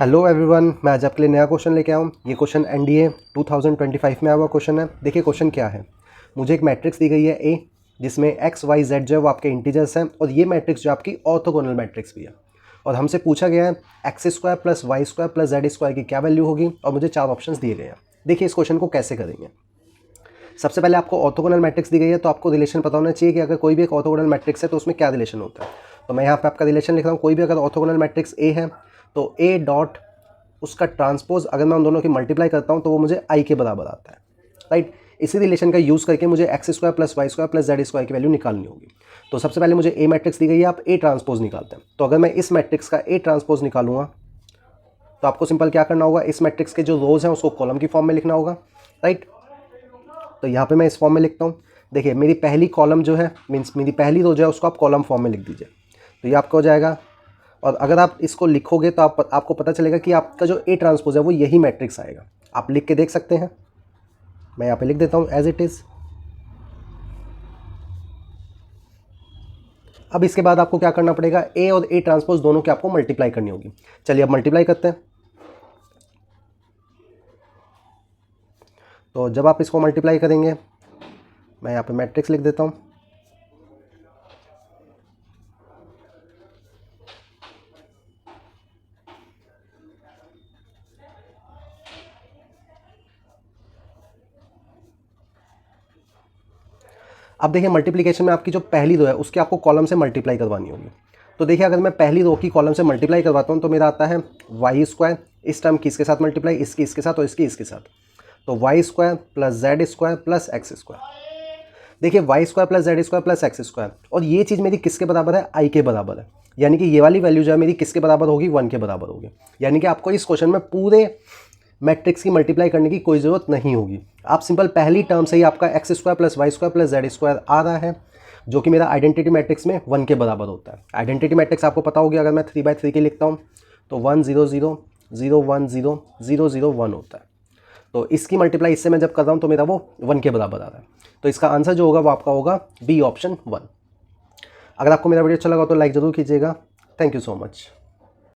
Hello everyone, मैं आज आपके लिए नया क्वेश्चन लेके आया हूँ। ये क्वेश्चन एनडीए 2025 में आया हुआ क्वेश्चन है। देखिए क्वेश्चन क्या है। मुझे एक मैट्रिक्स दी गई है ए, जिसमें एक्स वाई जेड जो है वो आपके इंटीजर्स हैं, और ये मैट्रिक्स जो आपकी ऑर्थोगोनल मैट्रिक्स भी है। और हमसे पूछा गया है X square plus Y square plus Z square की क्या वैल्यू होगी, और मुझे 4 ऑप्शन दिए गए हैं। देखिए इस क्वेश्चन को कैसे करेंगे। सबसे पहले आपको ऑर्थोगोनल मैट्रिक्स दी गई है, तो आपको रिलेशन पता होना चाहिए कि अगर कोई भी एक ऑर्थोगोनल मैट्रिक्स है तो उसमें क्या रिलेशन होता है। तो मैं यहाँ पे आपका रिलेशन लिख रहा हूँ। कोई भी अगर ऑर्थोगोनल मैट्रिक्स ए है तो ए डॉट उसका ट्रांसपोज अगर मैं उन दोनों की मल्टीप्लाई करता हूँ तो वो मुझे आई के बराबर आता है, राइट। इसी रिलेशन का यूज़ करके मुझे X square plus Y square plus Z square की वैल्यू निकालनी होगी। तो सबसे पहले मुझे ए मैट्रिक्स दी गई है, आप ए ट्रांसपोज निकालते हैं। तो अगर मैं इस मैट्रिक्स का ए ट्रांसपोज निकालूंगा तो आपको सिंपल क्या करना होगा, इस मैट्रिक्स के जो रोज हैं उसको कॉलम की फॉर्म में लिखना होगा, राइट। तो यहाँ पे मैं इस फॉर्म में लिखता हूँ। देखिए मेरी पहली कॉलम जो है, मीन्स मेरी पहली रो जो है उसको आप कॉलम फॉर्म में लिख दीजिए, तो ये आपका हो जाएगा। और अगर आप इसको लिखोगे तो आपको पता चलेगा कि आपका जो ए ट्रांसपोज है वो यही मैट्रिक्स आएगा। आप लिख के देख सकते हैं। मैं यहाँ पे लिख देता हूँ एज इट इज़। अब इसके बाद आपको क्या करना पड़ेगा, ए और ए ट्रांसपोज दोनों की आपको मल्टीप्लाई करनी होगी। चलिए अब मल्टीप्लाई करते हैं। तो जब आप इसको मल्टीप्लाई करेंगे, मैं यहाँ पे मैट्रिक्स लिख देता हूँ। अब देखिए मल्टीप्लिकेशन में आपकी जो पहली रो है उसकी आपको कॉलम से मल्टीप्लाई करवानी होगी। तो देखिए अगर मैं पहली रो की कॉलम से मल्टीप्लाई करवाता हूँ तो मेरा आता है वाई स्क्वायर, इस टर्म की इसके साथ मल्टीप्लाई, इसकी इसके साथ और इसकी इसके साथ। तो Y square plus Z square plus X square. देखिए Y square plus Z square plus X square, और ये चीज़ मेरी किसके बराबर है, आई के बराबर है। यानी कि ये वाली वैल्यू जो है मेरी किसके बराबर होगी, 1 के बराबर होगी। यानी कि आपको इस क्वेश्चन में पूरे मैट्रिक्स की मल्टीप्लाई करने की कोई ज़रूरत नहीं होगी। आप सिंपल पहली टर्म से ही आपका X square plus Y square plus Z square आ रहा है, जो कि मेरा आइडेंटिटी मैट्रिक्स में 1 के बराबर होता है। आइडेंटिटी मैट्रिक्स आपको पता होगी, अगर मैं 3/3 की लिखता हूँ तो 1 0 0 0 1 0 0 0 1 होता है। तो इसकी मल्टीप्लाई इससे मैं जब कर रहा हूँ तो मेरा वो 1 के बराबर आ रहा है। तो इसका आंसर जो होगा वो आपका होगा बी ऑप्शन 1। अगर आपको मेरा वीडियो अच्छा लगा तो लाइक ज़रूर कीजिएगा। Thank you so much.